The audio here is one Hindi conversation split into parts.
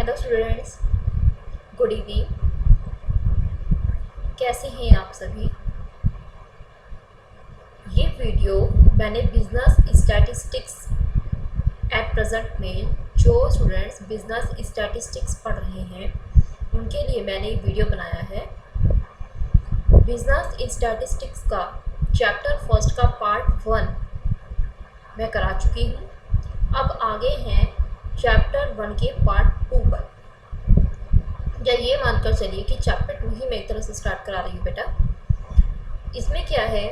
Hello students, good evening. कैसे हैं आप सभी। ये वीडियो मैंने बिजनेस स्टैटिस्टिक्स एट प्रेजेंट में जो स्टूडेंट्स बिजनेस स्टैटिस्टिक्स पढ़ रहे हैं उनके लिए मैंने ये वीडियो बनाया है। बिजनेस स्टैटिस्टिक्स का चैप्टर फर्स्ट का पार्ट 1 मैं करा चुकी हूँ। अब आगे हैं चैप्टर 1 के पार्ट 2 पर। या ये मानकर चलिए कि चैप्टर 2 ही मैं एक तरह से स्टार्ट करा रही हूँ बेटा। इसमें क्या है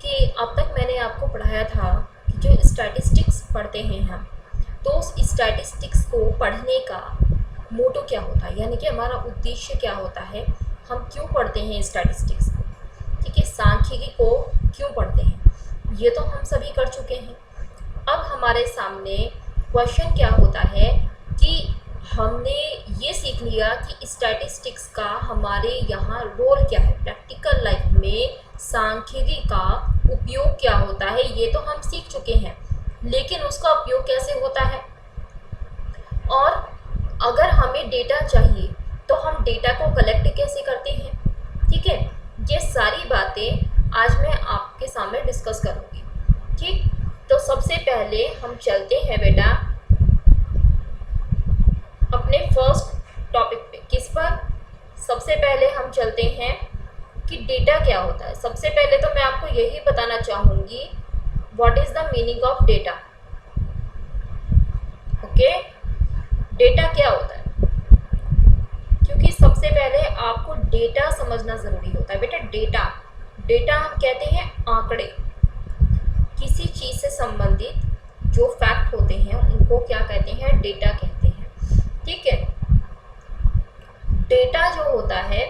कि अब तक मैंने आपको पढ़ाया था कि जो स्टैटिस्टिक्स पढ़ते हैं हम, तो उस स्टैटिस्टिक्स को पढ़ने का मोटो क्या होता है, यानी कि हमारा उद्देश्य क्या होता है, हम क्यों पढ़ते हैं स्टैटिस्टिक्स को, ठीक है, सांख्यिकी को क्यों पढ़ते हैं, ये तो हम सभी कर चुके हैं। अब हमारे सामने क्वेश्चन क्या होता है कि हमने ये सीख लिया कि स्टैटिस्टिक्स का हमारे यहाँ रोल क्या है, प्रैक्टिकल लाइफ में सांख्यिकी का उपयोग क्या होता है, ये तो हम सीख चुके हैं, लेकिन उसका उपयोग कैसे होता है, और अगर हमें डेटा चाहिए तो हम डेटा को कलेक्ट कैसे करते हैं, ठीक है। ये सारी बातें आज मैं आपके सामने डिस्कस करूँगी, ठीक। तो सबसे पहले हम चलते हैं बेटा अपने फर्स्ट टॉपिक पे। किस पर? सबसे पहले हम चलते हैं कि डेटा क्या होता है। सबसे पहले तो मैं आपको यही बताना चाहूँगी what is the meaning of data. Okay, data क्या होता है, क्योंकि सबसे पहले आपको डेटा समझना ज़रूरी होता है बेटा। डेटा हम कहते हैं आंकड़े, किसी चीज़ से संबंधित जो फैक्ट होते हैं उनको क्या कहते हैं, डेटा कहते हैं, ठीक है। डेटा जो होता है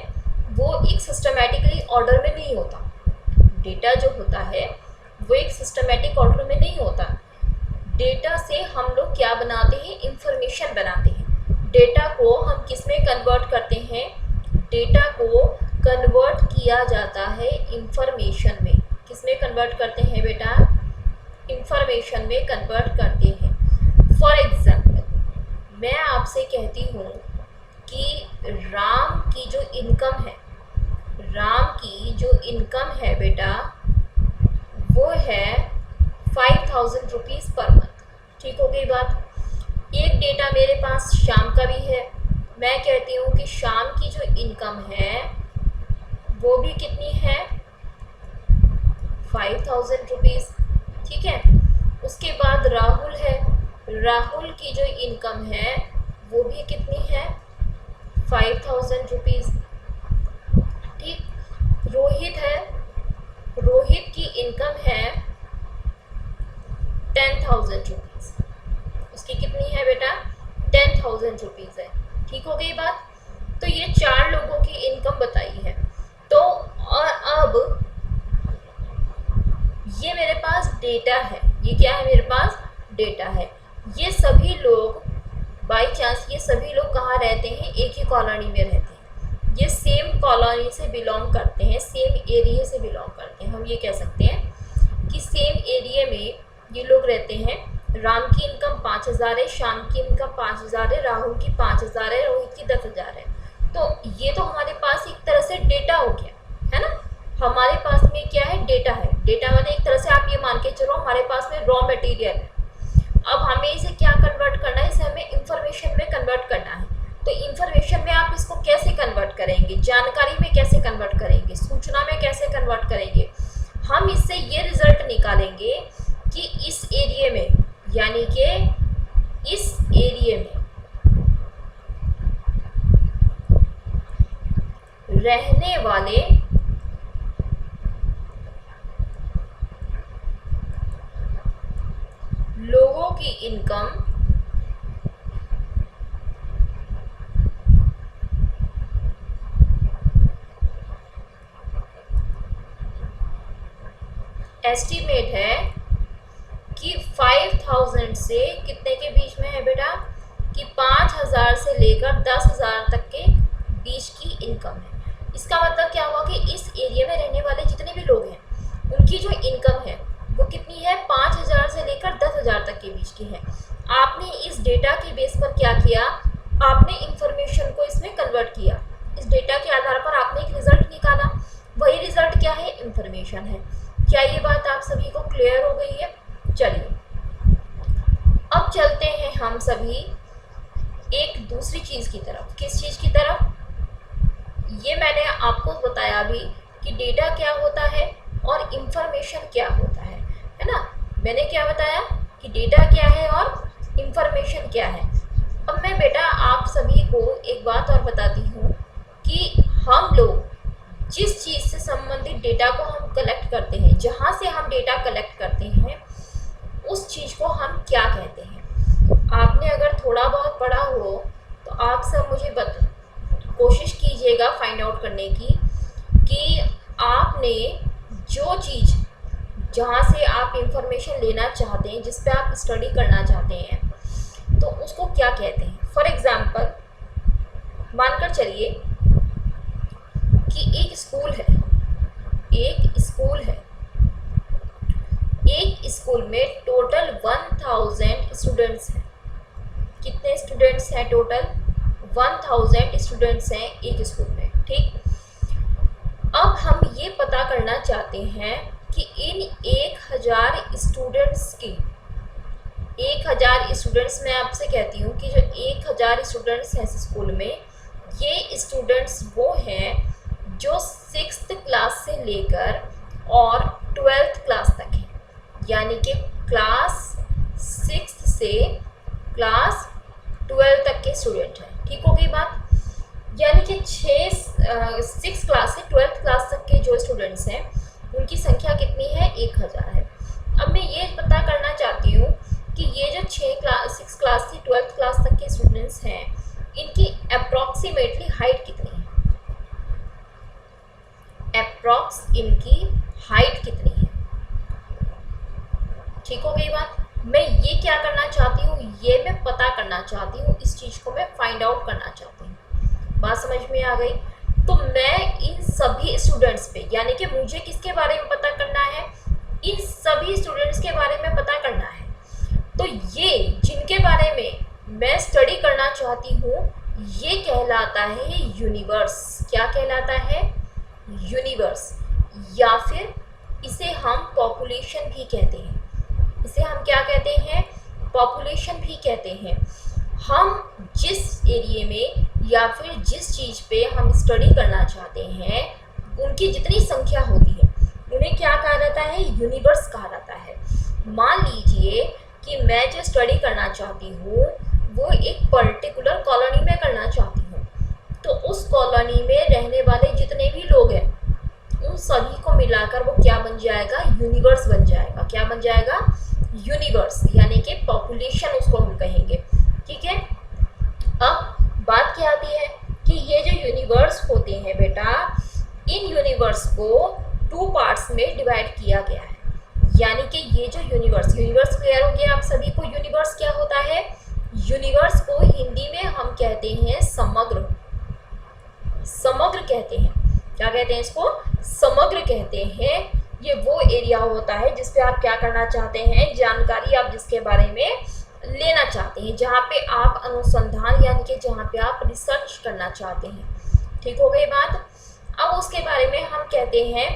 वो एक सिस्टमैटिकली ऑर्डर में नहीं होता। डेटा जो होता है वो एक सिस्टमैटिक ऑर्डर में नहीं होता। डेटा से हम लोग क्या बनाते हैं, इंफॉर्मेशन बनाते हैं। डेटा को हम किस में कन्वर्ट करते हैं, डेटा को कन्वर्ट किया जाता है इंफॉर्मेशन में। किस में कन्वर्ट करते हैं बेटा, इंफॉर्मेशन में कन्वर्ट करते हैं। फॉर एग्जाम्पल मैं आपसे कहती हूँ कि राम की जो इनकम है, राम की जो इनकम है बेटा वो है 5000 रुपीज़ पर मंथ, ठीक हो गई बात। एक डेटा मेरे पास शाम का भी है, मैं कहती हूँ कि शाम की जो इनकम है वो भी कितनी है, 5000 रुपीज़, ठीक है। उसके बाद राहुल है, राहुल की जो इनकम है वो भी कितनी है, 5000 रुपीज़, ठीक। रोहित है, रोहित की इनकम है 10,000 रुपीज़, उसकी कितनी है बेटा, 10,000 रुपीज़ है, ठीक हो गई बात। तो ये 4 लोगों की इनकम बताई है। तो और अब ये मेरे पास डेटा है, ये क्या है, मेरे पास डेटा है। ये सभी लोग बाय चांस ये सभी लोग कहाँ रहते हैं, एक ही कॉलोनी में रहते हैं, ये सेम कॉलोनी से बिलोंग करते हैं, सेम एरिया से बिलोंग करते हैं। हम ये कह सकते हैं कि सेम एरिया में ये लोग रहते हैं। राम की इनकम 5000 है, श्याम की इनकम 5000 है, राहुल की 5000 है, रोहित की 10,000 है। तो ये तो हमारे पास एक तरह से डेटा हो गया, है ना। हमारे पास में क्या है, डेटा है। डेटा मैंने एक तरह से आप ये मान के चलो हमारे पास में रॉ मटेरियल है। अब हमें इसे क्या कन्वर्ट करना है, इसे हमें इंफॉर्मेशन में कन्वर्ट करना है। तो इंफॉर्मेशन में आप इसको कैसे कन्वर्ट करेंगे, जानकारी में कैसे कन्वर्ट करेंगे, सूचना में कैसे कन्वर्ट करेंगे। हम इससे ये रिजल्ट निकालेंगे कि इस एरिया में, यानी कि इस एरिया में रहने वाले लोगों की इनकम एस्टीमेट है कि 5000 से कितने के बीच में है बेटा, कि 5000 से लेकर 10,000 तक के बीच की इनकम है। इसका मतलब क्या हुआ कि इस एरिया में रहने वाले जितने भी लोग हैं उनकी जो इनकम है वो कितनी है, 5000 से लेकर 10,000 तक के बीच की है। आपने इस डेटा के बेस पर क्या किया, आपने इंफॉर्मेशन को इसमें कन्वर्ट किया, इस डेटा के आधार पर आपने एक रिजल्ट निकाला, वही रिजल्ट क्या है, इंफॉर्मेशन है। क्या ये बात आप सभी को क्लियर हो गई है? चलिए अब चलते हैं हम सभी एक दूसरी चीज की तरफ। किस चीज की तरफ? ये मैंने आपको बताया अभी कि डेटा क्या होता है और इंफॉर्मेशन क्या होता है ना। मैंने क्या बताया कि डेटा क्या है और इंफॉर्मेशन क्या है। अब मैं बेटा आप सभी को एक बात और बताती हूँ कि हम लोग जिस चीज़ से संबंधित डेटा को हम कलेक्ट करते हैं, जहाँ से हम डेटा कलेक्ट करते हैं, उस चीज़ को हम क्या कहते हैं। आपने अगर थोड़ा बहुत पढ़ा हो तो आप सब मुझे कोशिश कीजिएगा फाइंड आउट करने की कि आपने जो चीज़ जहाँ से आप इंफॉर्मेशन लेना चाहते हैं, जिस पे आप स्टडी करना चाहते हैं, तो उसको क्या कहते हैं। फॉर एग्जाम्पल मानकर चलिए कि एक स्कूल है, एक स्कूल में टोटल 1000 स्टूडेंट्स हैं। कितने स्टूडेंट्स हैं टोटल? 1000 स्टूडेंट्स हैं एक स्कूल में, ठीक। अब हम ये पता करना चाहते हैं कि इन 1000 स्टूडेंट्स की 1000 स्टूडेंट्स, मैं आपसे कहती हूँ कि जो 1000 स्टूडेंट्स हैं स्कूल में, ये स्टूडेंट्स वो हैं जो 6th क्लास से लेकर और 12th क्लास तक हैं, यानी कि क्लास 6th से क्लास 12 तक के स्टूडेंट हैं। ठीक हो गई बात? यानी कि 6 क्लास से 12th क्लास तक के जो स्टूडेंट्स हैं उनकी संख्या कितनी है? 1000 है। अब मैं ये पता करना चाहती हूँ कि ये जो 6 क्लास से 12th क्लास तक के स्टूडेंट्स हैं, इनकी अप्रॉक्सीमेटली हाइट कितनी है? अप्रॉक्स इनकी हाइट कितनी है? ठीक हो गई बात? मैं ये क्या करना चाहती हूँ, ये मैं पता करना चाहती हूँ, इस चीज़ को मैं फाइंड आउट करना चाहती हूँ। बात समझ में आ गई? तो मैं इन सभी स्टूडेंट्स पे, यानी कि मुझे किसके बारे में पता करना है? इन सभी स्टूडेंट्स के बारे में पता करना है। तो ये जिनके बारे में मैं स्टडी करना चाहती हूँ, ये कहलाता है यूनिवर्स। क्या कहलाता है? यूनिवर्स। या फिर इसे हम पॉपुलेशन भी कहते हैं। इसे हम क्या कहते हैं? पॉपुलेशन भी कहते हैं। हम जिस एरिया में या फिर जिस चीज़ पे हम स्टडी करना चाहते हैं, उनकी जितनी संख्या होती है, उन्हें क्या कहा जाता है? यूनिवर्स कहा जाता है। मान लीजिए कि मैं जो स्टडी करना चाहती हूँ वो एक पर्टिकुलर कॉलोनी में करना चाहती हूँ, तो उस कॉलोनी में रहने वाले जितने भी लोग हैं, उन सभी को मिलाकर वो क्या बन जाएगा? यूनिवर्स बन जाएगा। क्या बन जाएगा? यूनिवर्स, यानी कि पॉपुलेशन उसको हम कहेंगे। ठीक है। अब बात क्या आती है कि ये जो यूनिवर्स होते हैं बेटा, इन यूनिवर्स को 2 पार्ट्स में डिवाइड किया गया है। यानी कि ये जो यूनिवर्स क्लियर हो गया आप सभी को? यूनिवर्स क्या होता है? यूनिवर्स को हिंदी में हम कहते हैं समग्र। समग्र कहते हैं। क्या कहते हैं इसको? समग्र कहते हैं। ये वो एरिया होता है जिस पे आप क्या करना चाहते हैं? जानकारी आप जिसके बारे में लेना चाहते हैं, जहाँ पे आप अनुसंधान, यानी कि जहाँ पे आप रिसर्च करना चाहते हैं। ठीक हो गई बात? अब उसके बारे में हम कहते हैं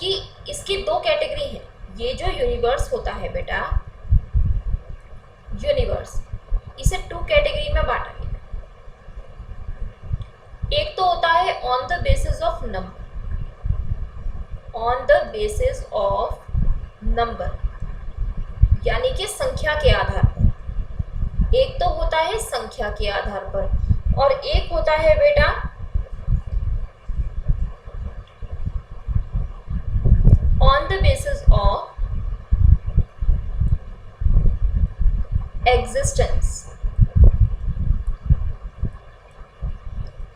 कि इसकी 2 कैटेगरी हैं। ये जो यूनिवर्स होता है बेटा, यूनिवर्स, इसे 2 कैटेगरी में बांटा गया। एक तो होता है on the basis of number, on the basis of number, यानी कि संख्या के आधार पर। एक तो होता है संख्या के आधार पर, और एक होता है बेटा on the basis of existence.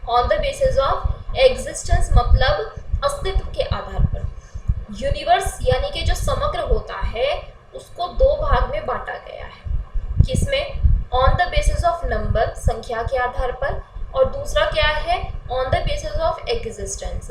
On the basis of existence मतलब अस्तित्व के आधार पर। यूनिवर्स यानी कि जो समग्र होता है उसको 2 भाग में बांटा गया है। किसमें? On the basis of number, संख्या के आधार पर, और दूसरा क्या है? On the basis of existence,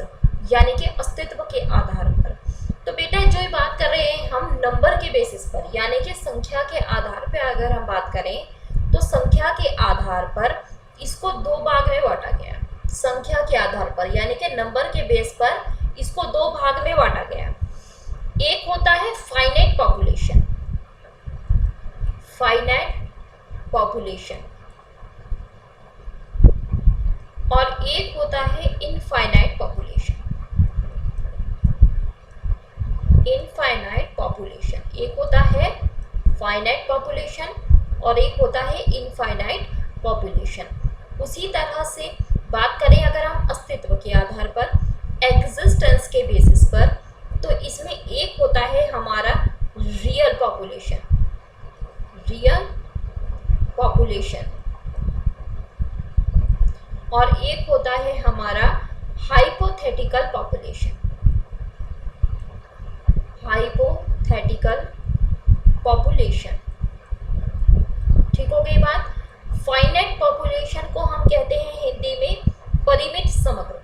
यानी कि अस्तित्व के आधार पर। तो बेटा जो बात कर रहे हैं हम नंबर के बेसिस पर, यानी कि संख्या के आधार पर अगर हम बात करें तो संख्या के आधार पर इसको दो भाग में बांटा गया संख्या के आधार पर, यानी कि नंबर के बेस पर इसको दो भाग में बांटा गया। एक होता है फाइनाइट पॉपुलेशन, फाइनाइट पॉपुलेशन, और एक होता है इनफाइनाइट पॉपुलेशन, इनफाइनाइट पॉपुलेशन। एक होता है फाइनाइट पॉपुलेशन और एक होता है इनफाइनाइट पॉपुलेशन। उसी तरह से बात करें अगर हम अस्तित्व के आधार पर, एग्जिस्टेंस के बेसिस पर, तो इसमें एक होता है हमारा रियल पॉपुलेशन, रियल पॉपुलेशन, और एक होता है हमारा हाइपोथेटिकल पॉपुलेशन, हाइपोथेटिकल पॉपुलेशन। ठीक हो गई बात। फाइनाइट पॉपुलेशन को हम कहते हैं हिंदी में परिमित समग्र।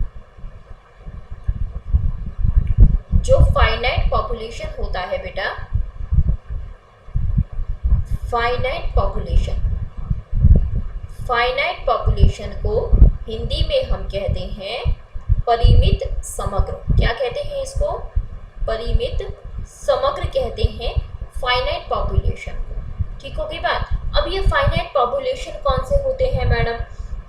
जो फाइनाइट पॉपुलेशन होता है बेटा, फाइनाइट पॉपुलेशन, फाइनाइट पॉपुलेशन को हिंदी में हम कहते हैं परिमित समग्र। क्या कहते हैं इसको? परिमित समग्र कहते हैं फाइनाइट पॉपुलेशन को। ठीक हो गई बात। अब ये फाइनाइट पॉपुलेशन कौन से होते हैं मैडम?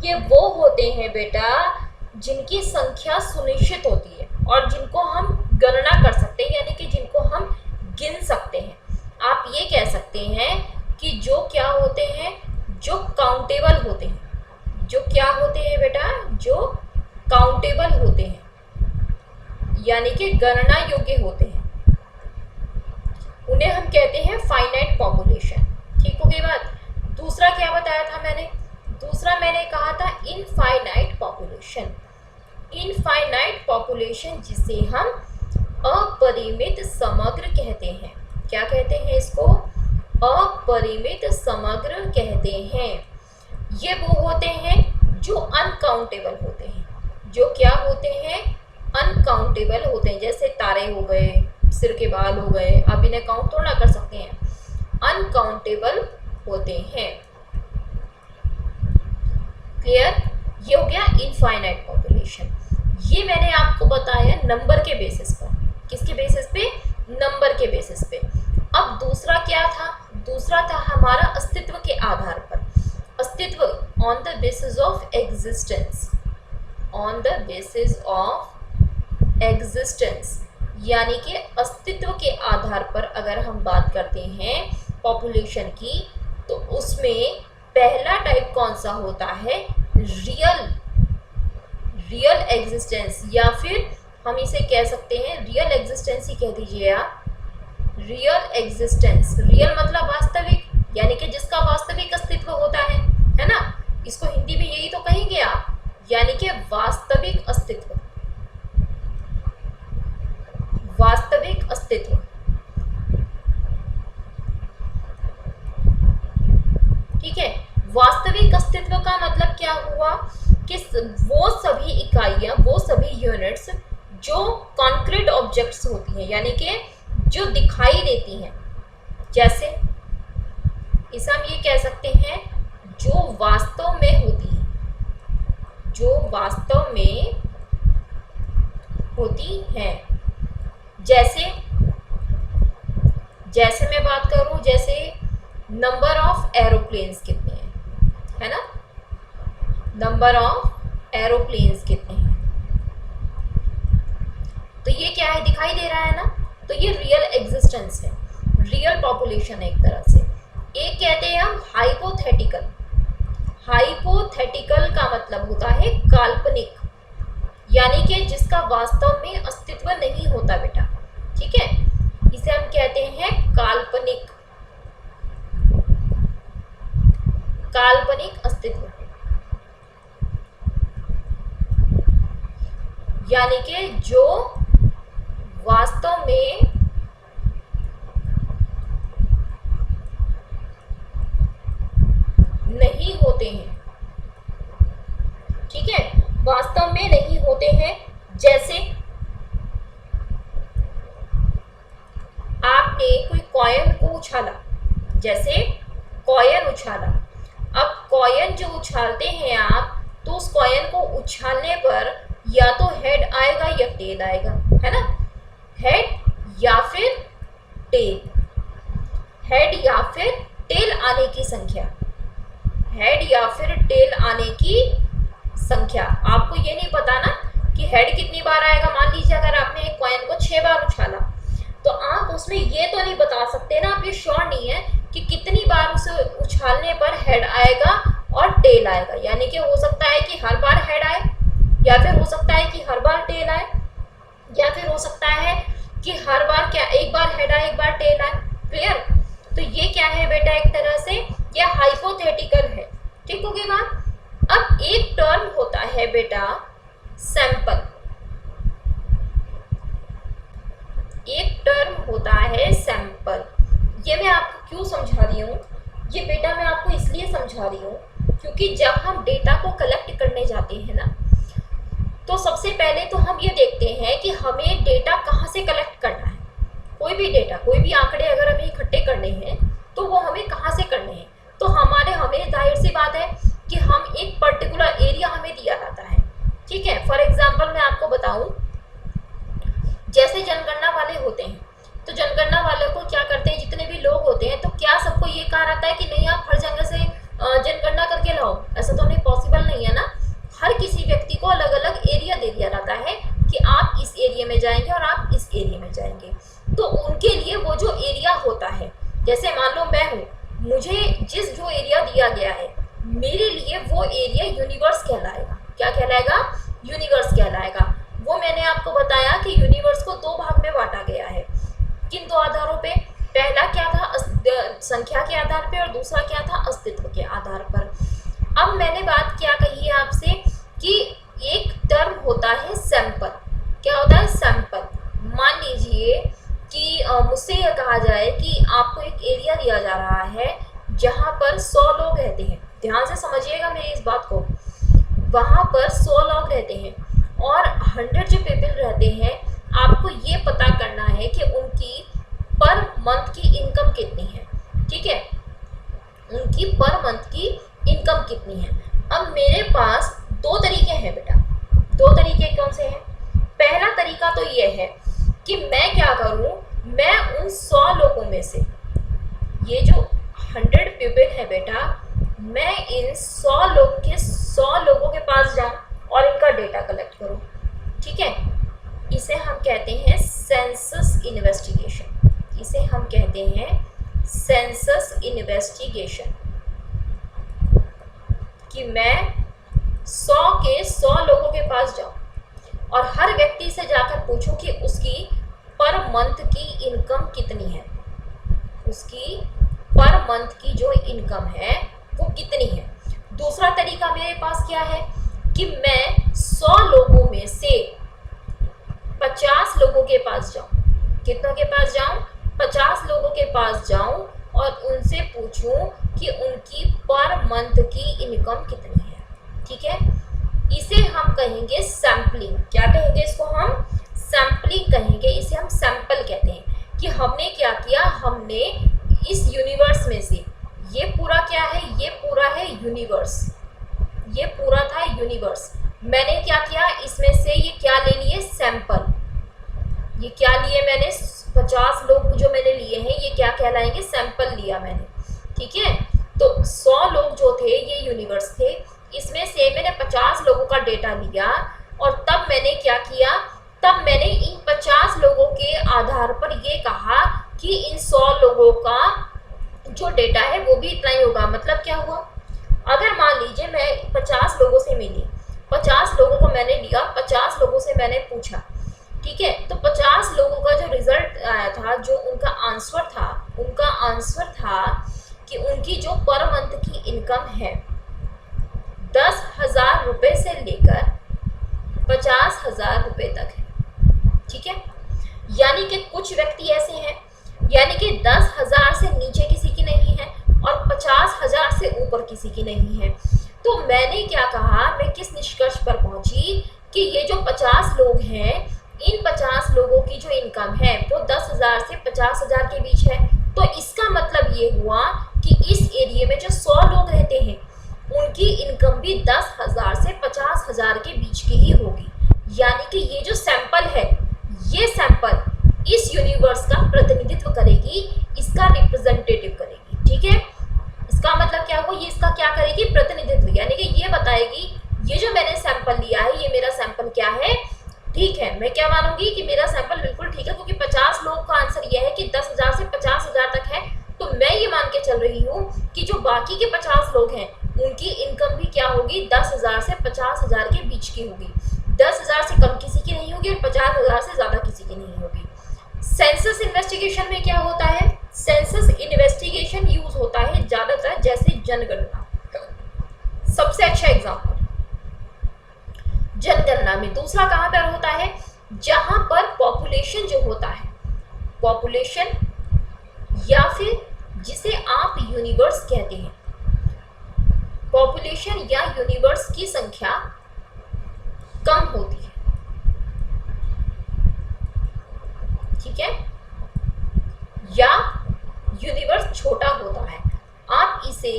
ये वो होते हैं बेटा जिनकी संख्या सुनिश्चित होती है और जिनको हम गणना कर सकते हैं, यानी कि जिनको हम गिन सकते हैं। आप ये कह सकते हैं कि जो क्या होते हैं, जो काउंटेबल होते हैं। जो क्या होते हैं बेटा? जो काउंटेबल होते हैं, यानी कि गणना योग्य होते हैं, उन्हें हम कहते हैं फाइनाइट पॉपुलेशन। ठीक हो गई बात। दूसरा क्या बताया था मैंने? दूसरा मैंने कहा था इनफाइनाइट पॉपुलेशन। इनफाइनाइट पॉपुलेशन जिसे हम अपरिमित समग्र कहते हैं। क्या कहते हैं इसको? अपरिमित समग्र कहते हैं। ये वो होते हैं जो अनकाउंटेबल होते हैं। जो क्या होते हैं? अनकाउंटेबल होते हैं। जैसे तारे हो गए, सिर के बाल हो गए, आप इन्हें काउंट थोड़ा कर सकते हैं, अनकाउंटेबल होते हैं। क्लियर? ये हो गया इनफाइनाइट पॉपुलेशन। ये मैंने आपको बताया नंबर के बेसिस पर। किसके बेसिस पे? नंबर के बेसिस पे। अब दूसरा क्या था? दूसरा था हमारा अस्तित्व के आधार पर। अस्तित्व on the basis of existence, on the basis of existence, यानी कि अस्तित्व के आधार पर अगर हम बात करते हैं पॉपुलेशन की, तो उसमें पहला टाइप कौन सा होता है? रियल एग्जिस्टेंस, या फिर हम इसे कह सकते हैं रियल एग्जिस्टेंस ही कह दीजिए आप। रियल एग्जिस्टेंस, रियल मतलब वास्तविक, यानी कि जिसका वास्तविक अस्तित्व होता है ना? इसको हिंदी में यही तो कहेंगे आप, यानी कि वास्तविक अस्तित्व, वास्तविक अस्तित्व। ठीक है। वास्तविक अस्तित्व का मतलब क्या हुआ कि वो सभी इकाइयां, वो सभी यूनिट्स जो कॉन्क्रीट ऑब्जेक्ट्स होती हैं, यानी कि जो दिखाई देती हैं, जैसे इसे हम ये कह सकते हैं जो वास्तव में होती है, जो वास्तव में होती हैं। जैसे मैं बात करूं, जैसे नंबर ऑफ एरोप्लेन्स कितने हैं, है ना? नंबर ऑफ एरोप्लेन्स कितने हैं, तो ये क्या है? दिखाई दे रहा है ना? तो ये रियल एग्जिस्टेंस है, रियल पॉपुलेशन है एक तरह से। एक कहते हैं हम हाइपोथेटिकल। हाइपोथेटिकल का मतलब होता है काल्पनिक, यानी कि जिसका वास्तव में अस्तित्व नहीं होता बेटा। ठीक है, इसे हम कहते हैं काल्पनिक, काल्पनिक अस्तित्व, यानी कि जो वास्तव में नहीं होते हैं। ठीक है, वास्तव में नहीं होते हैं। जैसे आपने कोई कॉइन को उछाला, जैसे कॉइन उछाला। अब कॉइन जो उछालते हैं आप, तो उस कॉइन को उछालने पर या तो हेड आएगा या टेल आएगा, है ना, हेड या फिर टेल, हेड या फिर टेल आने की संख्या, हेड या फिर टेल आने की संख्या। आपको ये नहीं पता ना कि हेड कितनी बार आएगा। मान लीजिए अगर आपने एक कॉइन को 6 बार उछाला, तो आप उसमें ये तो नहीं बता सकते ना, आप ये श्योर नहीं है कि कितनी बार उसे उछालने पर हेड आएगा और टेल आएगा। यानी कि हो सकता है कि हर बार हेड आए, या फिर हो सकता है कि हर बार टेल आए, या फिर हो सकता है कि हर बार क्या एक बार हेड आए एक बार टेल आए। क्लियर? तो ये क्या है बेटा, एक तरह से ये हाइपोथेटिकल है। ठीक हो गई बात? अब एक टर्म होता है बेटा सैंपल, एक टर्म होता है सैंपल। ये मैं आपको क्यों समझा रही हूँ, ये बेटा मैं आपको इसलिए समझा रही हूँ क्योंकि जब हम डेटा को कलेक्ट करने जाते हैं ना, तो सबसे पहले तो हम ये देखते हैं कि हमें डेटा कहाँ से कलेक्ट करना है। कोई भी डेटा, कोई भी आंकड़े अगर हमें इकट्ठे करने हैं तो वो हमें कहाँ से करने हैं। तो हमें जाहिर सी बात है कि हम एक पर्टिकुलर एरिया हमें दिया जाता है। ठीक है, फॉर एग्जाम्पल मैं आपको बताऊं, जैसे जनगणना वाले होते हैं, तो जनगणना वालों को क्या करते हैं, जितने भी लोग होते हैं, तो क्या सबको ये कहा रहता है कि नहीं आप हर जगह से जनगणना करके लाओ? ऐसा तो नहीं, पॉसिबल नहीं है ना। हर किसी व्यक्ति को अलग अलग एरिया दे दिया जाता है कि आप इस एरिया में जाएंगे और आप इस एरिया में जाएंगे। तो उनके लिए वो जो एरिया होता है, जैसे मान लो मैं हूँ, मुझे जो एरिया दिया गया है, मेरे लिए वो एरिया यूनिवर्स कहलाएगा। क्या कहलाएगा? यूनिवर्स कहलाएगा। वो मैंने आपको बताया कि यूनिवर्स को 2 भाग में बांटा गया है। किन 2 आधारों पे? पहला क्या था, संख्या के आधार पे, और दूसरा क्या था, अस्तित्व के आधार पर। अब मैंने बात क्या कही है आपसे कि एक टर्म होता है सैंपल। क्या होता है? सैंपल। मान लीजिए कि मुझसे यह कहा जाए कि आपको एक एरिया दिया जा रहा है जहाँ पर 100 लोग रहते हैं। ध्यान से समझिएगा मेरी इस बात को। वहाँ पर 100 लोग रहते हैं और 100 जो पीपल रहते हैं, आपको ये पता करना है कि उनकी पर मंथ की इनकम कितनी है। ठीक है, उनकी पर मंथ की इनकम कितनी है। अब मेरे पास 2 तरीके हैं बेटा। 2 तरीके कौन से हैं? पहला तरीका तो ये है कि मैं क्या करूं, मैं उन 100 लोगों में से, ये जो 100 पीपल है बेटा, मैं इन 100 लोगों के पास जाऊं और इनका डेटा कलेक्ट करूं। ठीक है, इसे हम कहते हैं सेंसस इन्वेस्टिगेशन। इसे हम कहते हैं सेंसस इन्वेस्टिगेशन, कि मैं 100 के 100 लोगों के पास जाऊं और हर व्यक्ति से जाकर पूछूं कि उसकी पर मंथ की इनकम कितनी है, उसकी पर मंथ की जो इनकम है वो कितनी है। दूसरा तरीका मेरे पास क्या है कि मैं 100 लोगों में से 50 लोगों के पास जाऊं। कितनों के पास जाऊं? 50 लोगों के पास जाऊं और उनसे पूछूं कि उनकी पर मंथ की इनकम कितनी है। ठीक है, इसे हम कहेंगे सैम्पलिंग। क्या कहेंगे इसको? हम सैम्पलिंग कहेंगे। इसे हम सैंपल कहते हैं कि हमने क्या किया, हमने इस यूनिवर्स में से, ये पूरा क्या है, ये पूरा है यूनिवर्स, ये पूरा था यूनिवर्स। मैंने क्या किया, इसमें से ये क्या ले लिए, सैंपल। ये क्या लिए मैंने, 50 लोग जो मैंने लिए हैं, ये क्या कहलाएंगे, सैंपल लिया मैंने। ठीक है, तो 100 लोग जो थे ये यूनिवर्स थे, इसमें से मैंने 50 लोगों का डेटा लिया और तब मैंने क्या किया, तब मैंने इन 50 लोगों के आधार पर ये कहा कि इन 100 लोगों का जो डेटा है वो भी इतना ही होगा। मतलब क्या हुआ, अगर मान लीजिए मैं 50 लोगों से मिली, 50 लोगों को मैंने लिया, 50 लोगों से मैंने पूछा। ठीक है, तो 50 लोगों का जो रिजल्ट आया था, जो उनका आंसर था, उनका आंसर था कि उनकी जो पर मंथ की इनकम है 10,000 रुपये से लेकर 50,000 रुपये तक है। ठीक है, यानी कि कुछ व्यक्ति ऐसे हैं, यानी कि 10,000 से नीचे किसी की नहीं है और 50,000 से ऊपर किसी की नहीं है। तो मैंने क्या कहा, मैं किस निष्कर्ष पर पहुंची कि ये जो 50 लोग हैं, इन 50 लोगों की जो इनकम है वो 10,000 से 50,000 के बीच है। तो इसका मतलब ये हुआ कि इस एरिया में जो 100 लोग रहते हैं, उनकी इनकम भी 10,000 से 50,000 के बीच की ही होगी। यानी कि ये जो सैंपल है, ये सैंपल इस यूनिवर्स का प्रतिनिधित्व करेगी, इसका रिप्रेजेंटेटिव करेगी। ठीक है, इसका मतलब क्या हुआ, ये इसका क्या करेगी, प्रतिनिधित्व, यानी कि ये बताएगी ये जो मैंने सैंपल लिया है, ये मेरा सैंपल क्या है, ठीक है। मैं क्या मानूंगी कि मेरा सैंपल बिल्कुल ठीक है, क्योंकि 50 लोगों का आंसर ये है कि 10,000 से 50,000 तक है, तो मैं ये मान के चल रही हूँ कि जो बाकी के 50 लोग हैं उनकी इनकम भी क्या होगी, 10,000 से 50,000 के बीच की होगी। 10,000 से कम किसी की नहीं होगी और 50,000 से ज्यादा किसी की नहीं होगी। सेंसस इन्वेस्टिगेशन में क्या होता है, सेंसस इन्वेस्टिगेशन यूज होता है ज्यादातर जैसे जनगणना, सबसे अच्छा एग्जांपल जनगणना में। दूसरा कहां पर होता है, जहां पर पॉपुलेशन जो होता है, पॉपुलेशन या फिर जिसे आप यूनिवर्स कहते हैं, पॉपुलेशन या यूनिवर्स की संख्या कम होती है। ठीक है, या यूनिवर्स छोटा होता है। आप इसे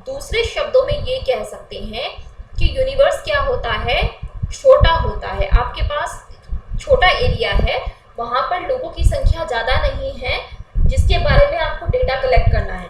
दूसरे शब्दों में ये कह सकते हैं कि यूनिवर्स क्या होता है, छोटा होता है। आपके पास छोटा एरिया है, वहां पर लोगों की संख्या ज्यादा नहीं है जिसके बारे में आपको डेटा कलेक्ट करना है,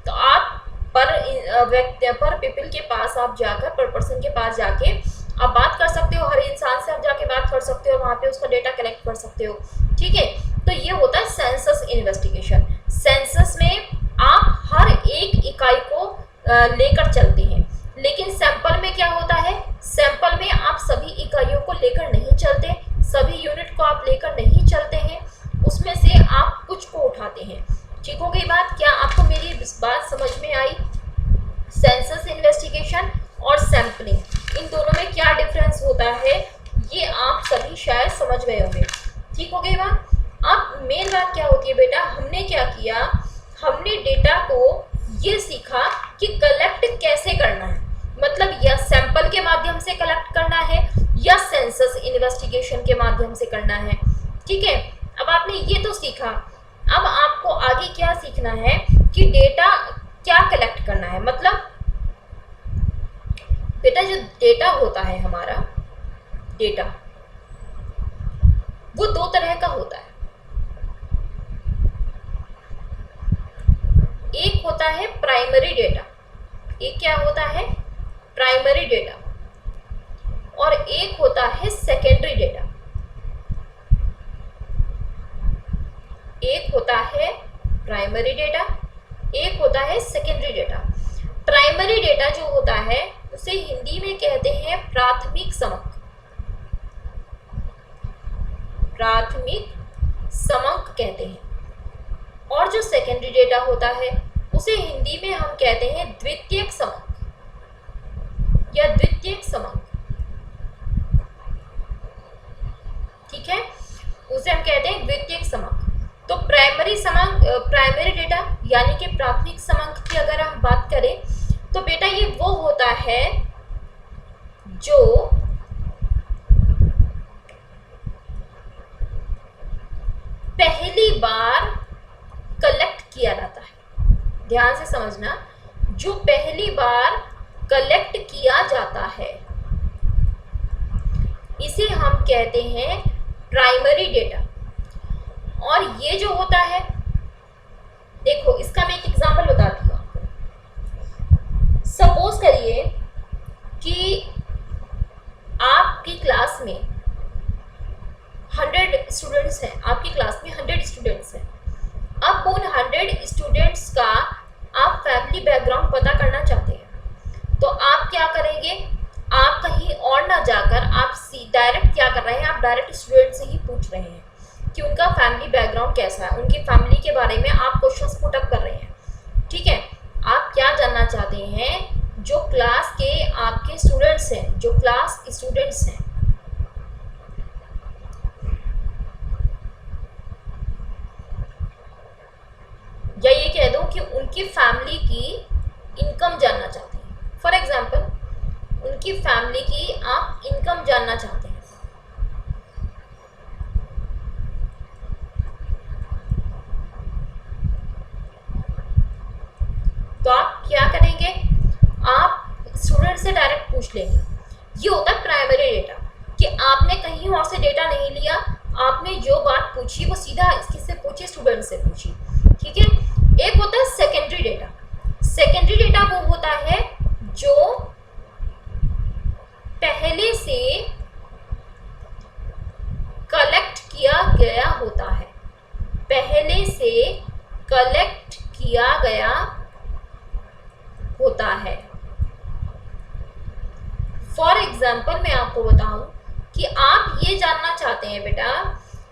तो आप पर पीपल के पास आप जाकर, पर पर्सन के पास जाके आप बात कर सकते हो, हर इंसान से आप जाके बात कर सकते हो, वहां पे उसका डेटा कलेक्ट कर सकते हो। ठीक है, तो ये होता है सेंसस इन्वेस्टिगेशन। सेंसस में आप हर एक इकाई को लेकर चलते हैं, लेकिन सैंपल में क्या होता है, सैंपल में आप सभी इकाइयों को लेकर नहीं चलते, सभी यूनिट को आप लेकर नहीं चलते हैं, उसमें से आप कुछ को उठाते हैं। ठीक हो गई बात, क्या आपको मेरी बात समझ में आई? सेंसस इन्वेस्टिगेशन और सैंपलिंग, इन दोनों में क्या डिफरेंस होता है, ये आप सभी शायद समझ गए होंगे। ठीक हो गई बात। अब मेन बात क्या होती है बेटा, हमने क्या किया, हमने डेटा को ये सीखा कि कलेक्ट कैसे करना है, मतलब या सैंपल के माध्यम से कलेक्ट करना है या सेंसस इन्वेस्टिगेशन के माध्यम से करना है। ठीक है, अब आपने ये तो सीखा, अब आपको आगे क्या सीखना है कि डेटा क्या कलेक्ट करना है। मतलब बेटा जो डेटा होता है हमारा, डेटा वो दो तरह का होता है। एक होता है प्राइमरी डेटा, एक क्या होता है, प्राइमरी डेटा, और एक होता है सेकेंडरी डेटा। एक होता है प्राइमरी डेटा, एक होता है सेकेंडरी डेटा। प्राइमरी डेटा जो होता है उसे हिंदी में कहते हैं प्राथमिक समक, प्राथमिक समक कहते हैं। और जो सेकेंडरी डेटा होता है उसे हिंदी में हम कहते हैं द्वितीयक समक या द्वितीयक समक। ठीक है, उसे हम कहते हैं द्वितीयक समक। तो प्राइमरी समक, प्राइमरी डेटा यानी कि प्राथमिक समक की अगर हम बात करें तो बेटा ये वो होता है जो पहली बार कलेक्ट किया जाता है। ध्यान से समझना, जो पहली बार कलेक्ट किया जाता है इसे हम कहते हैं प्राइमरी डेटा। और ये जो होता है, देखो इसका मैं एक एग्जांपल बताती हूँ आपको। सपोज करिए कि आपकी क्लास में 100 स्टूडेंट्स हैं, आपकी क्लास में 100 स्टूडेंट्स हैं। अब उन 100 स्टूडेंट्स का आप फैमिली बैकग्राउंड पता करना चाहते हैं, तो आप क्या करेंगे, आप कहीं और ना जाकर आप डायरेक्ट क्या कर रहे हैं, आप डायरेक्ट स्टूडेंट से ही पूछ रहे हैं कि उनका फैमिली बैकग्राउंड कैसा है, उनकी फैमिली के बारे में आप क्वेश्चंस पुट अप कर रहे हैं। ठीक है, आप क्या जानना चाहते हैं, जो क्लास के आपके स्टूडेंट्स हैं, जो क्लास स्टूडेंट्स हैं, या ये कह दो कि उनकी फैमिली की इनकम जानना चाहते हैं। फॉर एग्जाम्पल उनकी फैमिली की आप इनकम जानना चाहते हैं, तो आप क्या करेंगे, आप स्टूडेंट से डायरेक्ट पूछ लेंगे। ये होता है प्राइमरी डेटा, कि आपने कहीं और से डेटा नहीं लिया, आपने जो बात पूछी वो सीधा किससे पूछी, स्टूडेंट से पूछी, ठीक है। एक होता है सेकेंडरी डेटा। सेकेंडरी डेटा वो होता है जो पहले से कलेक्ट किया गया होता है, पहले से कलेक्ट किया गया होता है। फॉर एग्जाम्पल मैं आपको बताऊं कि आप ये जानना चाहते हैं बेटा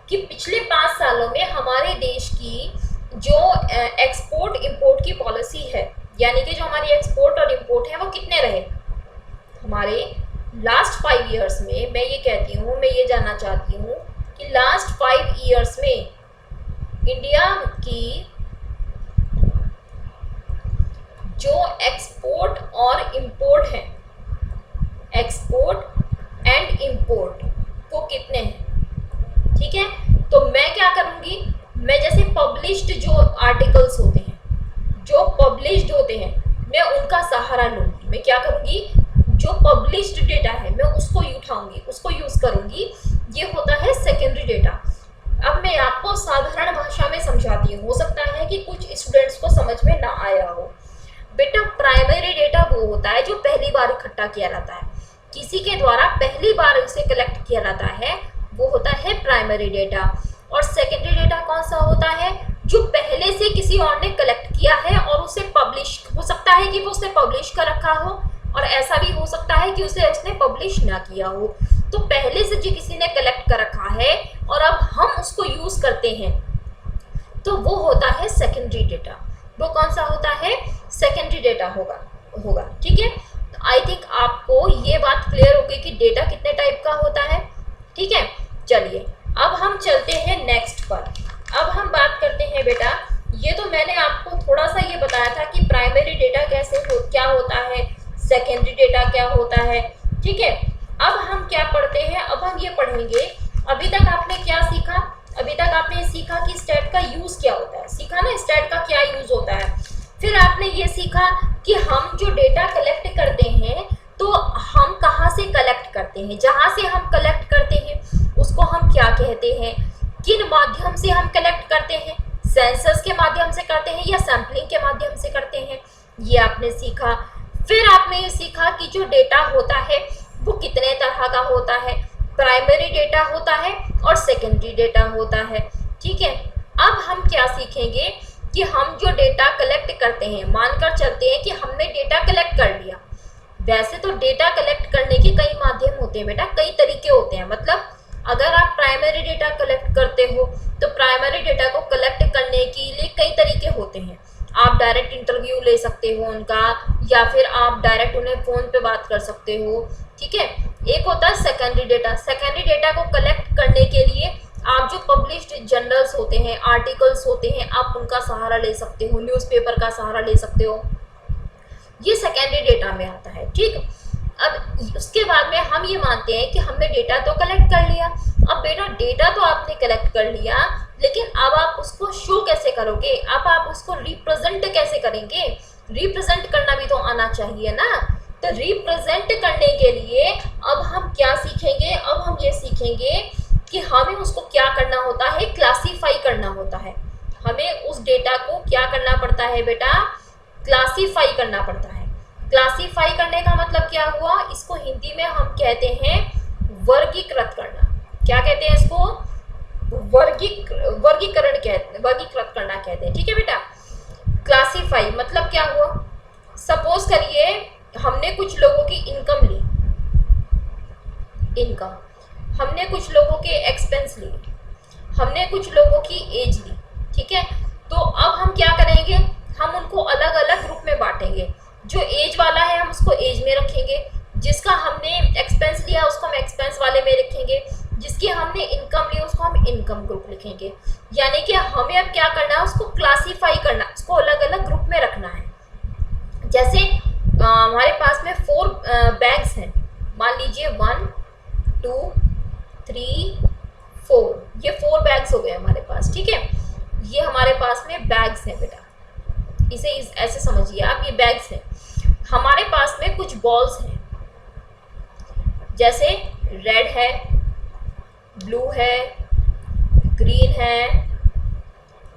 कि पिछले 5 सालों में हमारे देश की जो एक्सपोर्ट इंपोर्ट की पॉलिसी है, यानी कि जो हमारी एक्सपोर्ट और इंपोर्ट है वो कितने रहे हमारे लास्ट 5 ईयर्स में। मैं ये कहती हूँ, मैं ये जानना चाहती हूँ कि लास्ट 5 ईयर्स में इंडिया की जो एक्सपोर्ट और इंपोर्ट है, एक्सपोर्ट एंड इंपोर्ट वो कितने हैं, ठीक है। तो मैं क्या करूंगी, मैं जैसे पब्लिश्ड जो आर्टिकल्स होते हैं, जो पब्लिश्ड होते हैं, मैं उनका सहारा लूंगी। मैं क्या करूंगी, जो पब्लिश्ड डेटा है मैं उसको उठाऊंगी, उसको यूज करूंगी। ये होता है सेकेंडरी डेटा। अब मैं आपको साधारण भाषा में समझाती हूँ, हो सकता है कि कुछ स्टूडेंट्स को समझ में ना आया हो। बेटा प्राइमरी डेटा वो होता है जो पहली बार इकट्ठा किया जाता है, किसी के द्वारा पहली बार उसे कलेक्ट किया जाता है, वो होता है प्राइमरी डेटा। और सेकेंडरी डेटा कौन सा होता है, जो पहले से किसी और ने कलेक्ट किया है और उसे पब्लिश, हो सकता है कि वो उसे पब्लिश कर रखा हो और ऐसा भी हो सकता है कि उसे उसने पब्लिश ना किया हो। तो पहले से जो किसी ने कलेक्ट कर रखा है और अब हम उसको यूज करते हैं, तो वो होता है सेकेंडरी डेटा। वो कौन सा होता है, सेकेंडरी डेटा होगा, ठीक है। आई थिंक आपको ये बात क्लियर होगी कि डेटा कितने टाइप का होता है, ठीक है। चलिए अब हम चलते हैं नेक्स्ट पर। अब हम बात करते हैं बेटा, ये तो मैंने आपको थोड़ा सा ये बताया था कि प्राइमरी डेटा क्या होता है, सेकेंडरी डेटा क्या होता है, ठीक है। अब हम क्या पढ़ते हैं, अब हम ये पढ़ेंगे, अभी तक आपने क्या सीखा, अभी तक आपने सीखा कि स्टैट का यूज क्या होता है, सीखा ना स्टैट का क्या यूज होता है। फिर आपने ये सीखा कि हम जो डेटा कलेक्ट करते हैं तो हम कहाँ से कलेक्ट करते हैं, जहाँ से हम कलेक्ट करते हैं उसको हम क्या कहते हैं, किन माध्यम से हम कलेक्ट करते हैं, सेंसस के माध्यम से करते हैं या सैम्पलिंग के माध्यम से करते हैं, ये आपने सीखा। फिर आपने ये सीखा कि जो डेटा होता है वो कितने तरह का होता है, प्राइमरी डेटा होता है और सेकेंडरी डेटा होता है, ठीक है। अब हम क्या सीखेंगे कि हम जो डेटा कलेक्ट करते हैं, मानकर चलते हैं कि हमने डेटा कलेक्ट कर लिया। वैसे तो डेटा कलेक्ट करने के कई माध्यम होते हैं बेटा, कई तरीके होते हैं। मतलब अगर आप प्राइमरी डेटा कलेक्ट करते हो तो प्राइमरी डेटा को कलेक्ट करने के लिए कई तरीके होते हैं। आप डायरेक्ट इंटरव्यू ले सकते हो उनका, या फिर आप डायरेक्ट उन्हें फ़ोन पे बात कर सकते हो, ठीक है। एक होता है सेकेंडरी डेटा। सेकेंडरी डेटा को कलेक्ट करने के लिए आप जो पब्लिश्ड जर्नल्स होते हैं, आर्टिकल्स होते हैं, आप उनका सहारा ले सकते हो, न्यूज़पेपर का सहारा ले सकते हो, ये सेकेंडरी डेटा में आता है, ठीक। अब उसके बाद में हम ये मानते हैं कि हमने डेटा तो कलेक्ट कर लिया। अब बेटा डेटा तो आपने कलेक्ट कर लिया, लेकिन अब आप उसको शो कैसे करोगे, अब आप उसको रिप्रेजेंट कैसे करेंगे, रिप्रेजेंट करना भी तो आना चाहिए ना। तो रिप्रेजेंट करने के लिए अब हम क्या सीखेंगे, अब हम ये सीखेंगे कि हमें उसको क्या करना होता है, क्लासीफाई करना होता है। हमें उस डेटा को क्या करना पड़ता है बेटा, क्लासीफाई करना पड़ता है। क्लासीफाई करने का मतलब क्या हुआ, इसको हिंदी में हम कहते हैं वर्गीकृत करना। क्या कहते हैं इसको, वर्गीकरण कहते हैं, वर्गीकृत करना कहते हैं, ठीक है बेटा। क्लासीफाई मतलब क्या हुआ, सपोज करिए हमने कुछ लोगों की इनकम ली, इनकम, हमने कुछ लोगों के एक्सपेंस लिए, हमने कुछ लोगों की एज ली, ठीक है। तो अब हम क्या करेंगे, हम उनको अलग अलग ग्रुप में बांटेंगे। जो एज वाला है हम उसको एज में रखेंगे, जिसका हमने एक्सपेंस लिया उसको हम एक्सपेंस वाले में रखेंगे, जिसकी हमने इनकम ली उसको हम इनकम ग्रुप लिखेंगे। यानी कि हमें अब क्या करना है, उसको क्लासीफाई करना, उसको अलग अलग ग्रुप में रखना है। जैसे हमारे पास में 4 बैग्स हैं, मान लीजिए 1 2 3 4, ये 4 बैग्स हो गए हमारे पास, ठीक है। ये हमारे पास में बैग्स हैं बेटा, इसे ऐसे समझिए आप, ये बैग्स हैं। हमारे पास में कुछ बॉल्स हैं, जैसे रेड है, ब्लू है, ग्रीन है,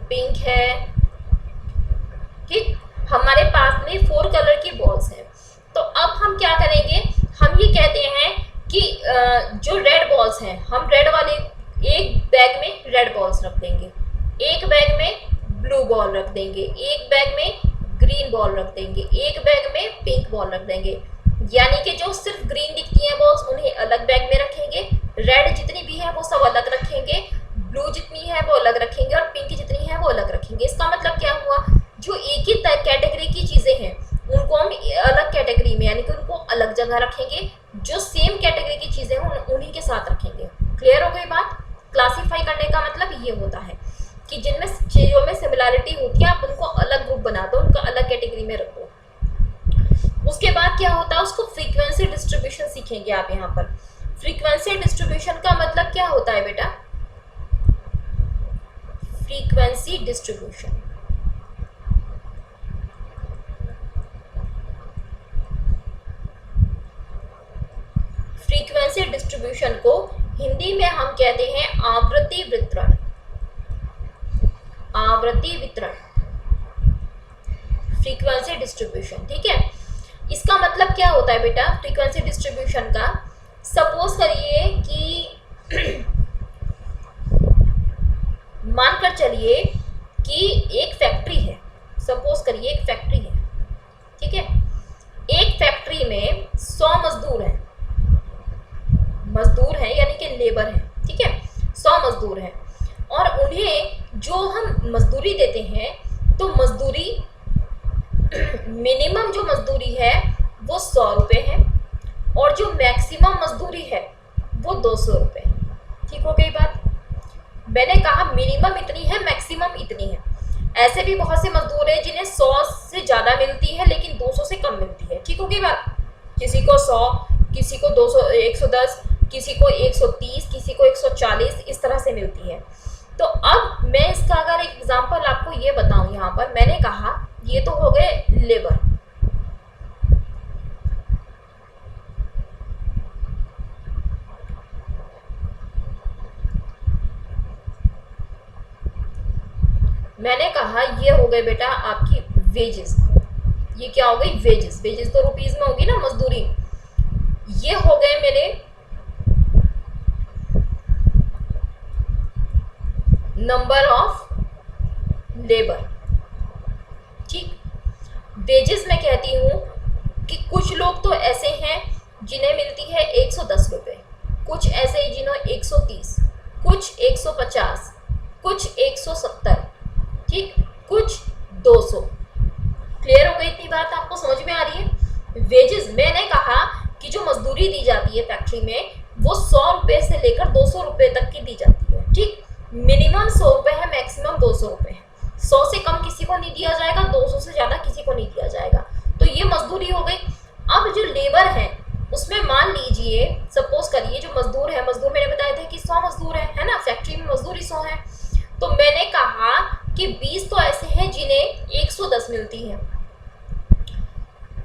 पिंक है, ठीक। हमारे पास में 4 कलर की बॉल्स हैं। तो अब हम क्या करेंगे, हम ये कहते हैं कि जो रेड बॉल्स हैं, हम रेड वाले एक बैग में रेड बॉल्स रख देंगे, एक बैग में ब्लू बॉल रख देंगे, एक बैग में ग्रीन बॉल रख देंगे, एक बैग में पिंक बॉल रख देंगे। यानी कि जो सिर्फ ग्रीन दिखती हैं बॉल्स उन्हें अलग बैग में रखेंगे, रेड जितनी भी है वो सब अलग रखेंगे, ब्लू जितनी है वो अलग रखेंगे और पिंक जितनी है वो अलग रखेंगे। इसका मतलब क्या हुआ, जो एक ही कैटेगरी की चीजें हैं उनको हम अलग कैटेगरी में यानी कि उनको अलग जगह रखेंगे, जो सेम कैटेगरी की चीजें हैं उन्हीं के साथ रखेंगे। क्लियर हो गई बात। क्लासीफाई करने का मतलब ये होता है कि जिनमें चीजों में सिमिलरिटी होती है आप उनको अलग ग्रुप बना दो, उनको अलग कैटेगरी में रखो। उसके बाद क्या होता है, उसको फ्रीक्वेंसी डिस्ट्रीब्यूशन सीखेंगे आप यहाँ पर। फ्रीक्वेंसी डिस्ट्रीब्यूशन का मतलब क्या होता है बेटा, फ्रीक्वेंसी डिस्ट्रीब्यूशन फ्रीक्वेंसी डिस्ट्रीब्यूशन को हिंदी में हम कहते हैं आवृत्ति वितरण। आवृत्ति वितरण, फ्रीक्वेंसी डिस्ट्रीब्यूशन, ठीक है। इसका मतलब क्या होता है बेटा फ्रीक्वेंसी डिस्ट्रीब्यूशन का, सपोज करिए कि मानकर चलिए कि एक फैक्ट्री है, सपोज करिए एक फैक्ट्री है, ठीक है। एक फैक्ट्री में 100 मजदूर हैं, मजदूर हैं यानी कि लेबर है, ठीक है। 100 मजदूर हैं और उन्हें जो हम मजदूरी देते हैं तो मजदूरी मिनिमम जो मजदूरी है वो 100 रुपये है और जो मैक्सिमम मजदूरी है वो 200 रुपये है। ठीक हो गई बात। मैंने कहा मिनिमम इतनी है, मैक्सिमम इतनी है। ऐसे भी बहुत से मजदूर हैं जिन्हें 100 से ज़्यादा मिलती है लेकिन 200 से कम मिलती है। ठीक हो गई बात। किसी को 100, किसी को 200, 110, किसी को 130, किसी को 140, इस तरह से मिलती है। तो अब मैं इसका अगर एक एग्जांपल आपको ये बताऊं, यहाँ पर मैंने कहा ये तो हो गए लेबर, मैंने कहा ये हो गए बेटा आपकी वेजेस। ये क्या हो गई वेजेस, वेजेस तो रुपीज में होगी ना मजदूरी। ये हो गए मेरे नंबर ऑफ लेबर। ठीक, वेजेस में कहती हूं कि कुछ लोग तो ऐसे हैं जिन्हें मिलती है 110 रुपये, कुछ ऐसे जिन्हें 130, कुछ 150, कुछ 170, ठीक, कुछ 200। क्लियर हो गई इतनी बात, आपको समझ में आ रही है। वेजेस मैंने कहा कि जो मजदूरी दी जाती है फैक्ट्री में वो 100 रुपये से लेकर 200 रुपये तक की दी जाती है। ठीक, मिनिमम 100 रुपये है, मैक्सिमम 200 रुपये है। 100 से कम किसी को नहीं दिया जाएगा, 200 से ज़्यादा किसी को नहीं दिया जाएगा। तो ये मजदूरी हो गई। अब जो लेबर है उसमें मान लीजिए सपोज करिए जो मजदूर है, मजदूर मैंने बताया था कि 100 मजदूर है ना, फैक्ट्री में मजदूरी 100 है। तो मैंने कहा कि 20 तो ऐसे हैं जिन्हें 110 मिलती है,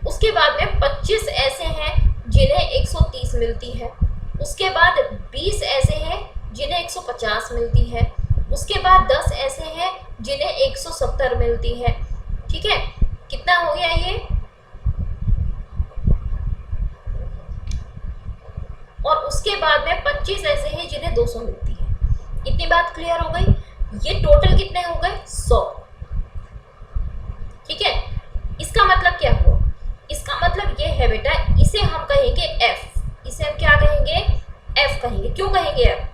उसके बाद में 25 ऐसे हैं जिन्हें 130 मिलती है, उसके बाद 20 ऐसे हैं जिन्हें 150 मिलती है, उसके बाद 10 ऐसे हैं जिन्हें 170 मिलती है। ठीक है, कितना हो गया ये, और उसके बाद में 25 ऐसे हैं जिन्हें 200 मिलती है। इतनी बात क्लियर हो गई। ये टोटल कितने हो गए 100। ठीक है, इसका मतलब क्या हुआ, इसका मतलब ये है बेटा, इसे हम कहेंगे एफ, इसे हम क्या कहेंगे एफ कहेंगे। क्यों कहेंगे एफ,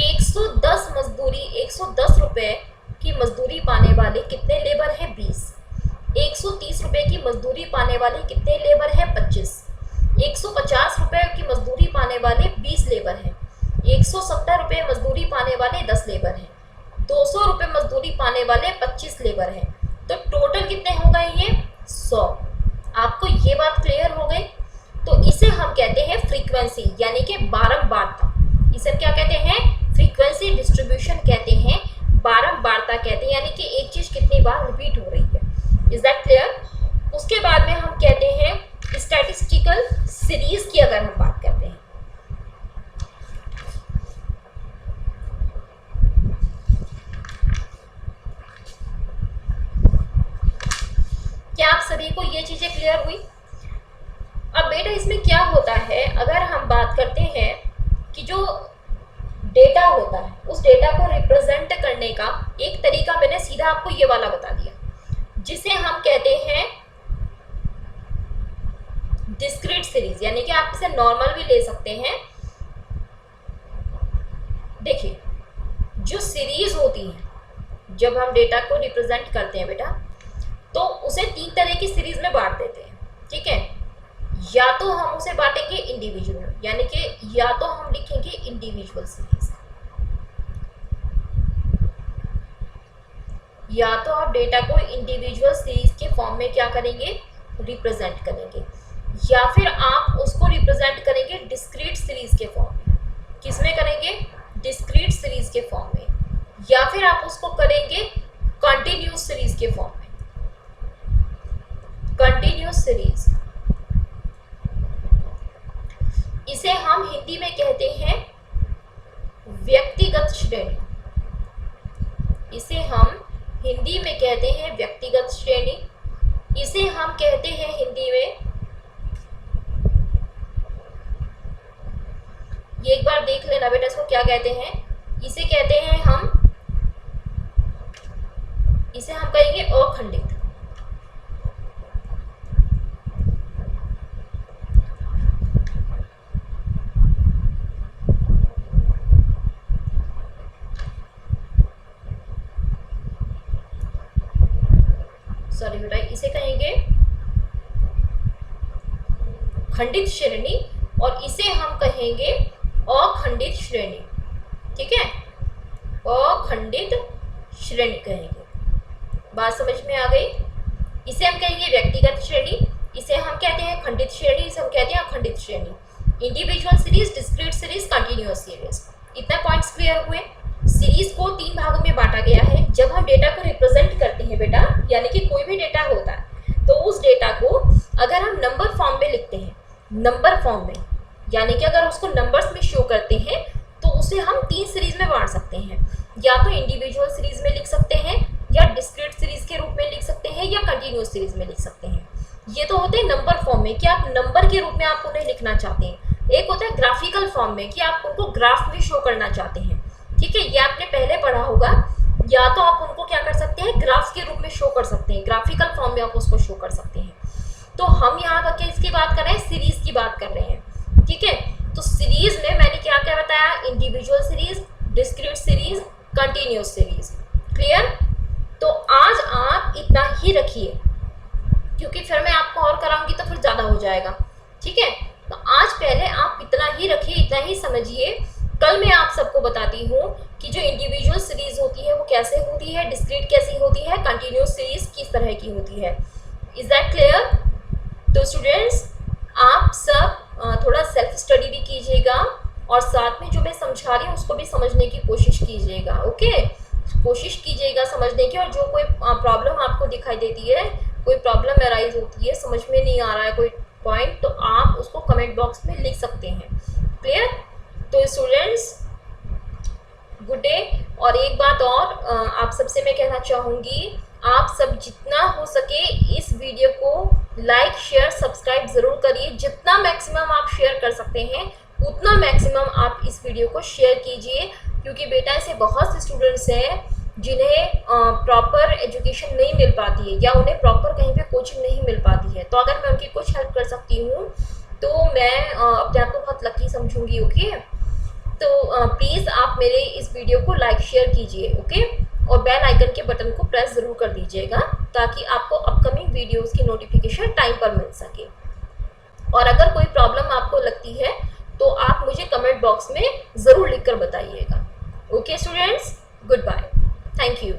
110 मजदूरी, 110 रुपए की मजदूरी पाने वाले कितने लेबर है 20, 130 रुपए की मजदूरी पाने वाले कितने लेबर है 25, 150 रुपए की मजदूरी पाने वाले 20 लेबर हैं, 170 रुपए मजदूरी पाने वाले 10 लेबर हैं, 200 रुपए मजदूरी पाने वाले 25 लेबर हैं। तो टोटल कितने हो गए ये 100। आपको ये बात क्लियर हो गई। तो इसे हम कहते हैं फ्रीक्वेंसी, यानी कि बारंबारता। इसे क्या कहते हैं, फ्रीक्वेंसी डिस्ट्रीब्यूशन कहते हैं, बारंबारता कहते हैं, यानी कि एक चीज कितनी बार रिपीट हो रही है। Is that clear. उसके बाद में हम कहते हैं स्टैटिस्टिकल सीरीज की अगर हम बात करते हैं, क्या आप सभी को ये चीजें क्लियर हुई? अब बेटा इसमें क्या होता है, अगर हम बात करते हैं कि जो डेटा होता है उस डेटा को रिप्रेजेंट करने का एक तरीका मैंने सीधा आपको ये वाला बता दिया, जिसे हम कहते हैं डिस्क्रीट सीरीज, यानी कि आप इसे नॉर्मल भी ले सकते हैं। देखिए जो सीरीज होती है, जब हम डेटा को रिप्रेजेंट करते हैं बेटा, तो उसे 3 तरह की सीरीज में बांट देते हैं, ठीक है। या तो हम उसे बांटेंगे इंडिविजुअल, यानी कि या तो हम लिखेंगे इंडिविजुअल सीरीज, या तो आप डेटा को इंडिविजुअल सीरीज के फॉर्म में क्या करेंगे, रिप्रेजेंट करेंगे, या फिर आप उसको रिप्रेजेंट करेंगे डिस्क्रीट सीरीज के फॉर्म में। किसमें करेंगे? डिस्क्रीट सीरीज के फॉर्म में, या फिर आप उसको करेंगे कंटिन्यूस सीरीज के फॉर्म में। कंटिन्यूस सीरीज, इसे हम हिंदी में कहते हैं व्यक्तिगत श्रेणी। इसे हम हिंदी में कहते हैं व्यक्तिगत श्रेणी। इसे हम कहते हैं हिंदी में, ये एक बार देख लेना बेटा इसको क्या कहते हैं। इसे कहते हैं हम, इसे हम कहेंगे अखंडित। सॉरी बेटा, इसे कहेंगे खंडित श्रेणी, और इसे हम कहेंगे अखंडित श्रेणी, ठीक है। अखंडित श्रेणी कहेंगे। बात समझ में आ गई? इसे हम कहेंगे व्यक्तिगत श्रेणी, इसे हम कहते हैं खंडित श्रेणी, इसे हम कहते हैं अखंडित श्रेणी। Individual series, discrete series, continuous series. इतना पॉइंट्स क्लियर हुए? सीरीज को 3 भागों में बांटा गया है। जब हम डेटा को रिप्रेजेंट करते हैं बेटा, यानी कि कोई भी डेटा होता है, तो उस डेटा को अगर हम नंबर फॉर्म में लिखते हैं, नंबर फॉर्म में, यानी कि अगर उसको नंबर्स में शो करते हैं, तो उसे हम 3 सीरीज में बांट सकते हैं। या तो इंडिविजुअल सीरीज में लिख सकते हैं, या डिस्क्रीट सीरीज के रूप में लिख सकते हैं, या कंटिन्यूअस सीरीज में लिख सकते हैं। ये तो होते हैं नंबर फॉर्म में कि आप नंबर के रूप में आप उन्हें लिखना चाहते हैं। एक होता है ग्राफिकल फॉर्म में कि आप उनको ग्राफ में शो करना चाहते हैं, ठीक है। ये आपने पहले पढ़ा होगा। या तो आप उनको क्या कर सकते हैं, ग्राफ्स के रूप में शो कर सकते हैं, ग्राफिकल फॉर्म में आप उसको शो कर सकते हैं। तो हम यहाँ पर किसकी बात कर रहे हैं? सीरीज की बात कर रहे हैं, ठीक है। तो सीरीज में मैंने क्या क्या बताया? Individual series, discrete series, continuous series. Clear? तो आज आप इतना ही रखिए, क्योंकि फिर मैं आपको और कराऊंगी तो फिर ज़्यादा हो जाएगा, ठीक है। तो आज पहले आप इतना ही रखिए, इतना ही समझिए। कल मैं आप सबको बताती हूँ कि जो इंडिविजुअल सीरीज होती है वो कैसे होती है, डिस्क्रीट कैसी होती है, कंटिन्यूअस सीरीज किस तरह की होती है। Is that clear? तो स्टूडेंट्स, आप सब थोड़ा सेल्फ स्टडी भी कीजिएगा, और साथ में जो मैं समझा रही हूँ उसको भी समझने की कोशिश कीजिएगा, ओके। कोशिश कीजिएगा समझने की, और जो कोई प्रॉब्लम आपको दिखाई देती है, कोई प्रॉब्लम अराइज होती है, समझ में नहीं आ रहा है कोई पॉइंट, तो आप उसको कमेंट बॉक्स में लिख सकते हैं। क्लियर? तो स्टूडेंट्स, गुड डे। और एक बात और आप सबसे मैं कहना चाहूँगी, आप सब जितना हो सके इस वीडियो को लाइक, शेयर, सब्सक्राइब ज़रूर करिए। जितना मैक्सिमम आप शेयर कर सकते हैं उतना मैक्सिमम आप इस वीडियो को शेयर कीजिए, क्योंकि बेटा ऐसे बहुत से स्टूडेंट्स हैं जिन्हें प्रॉपर एजुकेशन नहीं मिल पाती है, या उन्हें प्रॉपर कहीं पे कोचिंग नहीं मिल पाती है। तो अगर मैं उनकी कुछ हेल्प कर सकती हूँ तो मैं अपने आप को बहुत लकी समझूंगी, ओके। तो प्लीज़ आप मेरे इस वीडियो को लाइक, शेयर कीजिए, ओके। और बेल आइकन के बटन को प्रेस ज़रूर कर दीजिएगा, ताकि आपको अपकमिंग वीडियोस की नोटिफिकेशन टाइम पर मिल सके। और अगर कोई प्रॉब्लम आपको लगती है तो आप मुझे कमेंट बॉक्स में ज़रूर लिखकर बताइएगा। Okay students, good bye, thank you.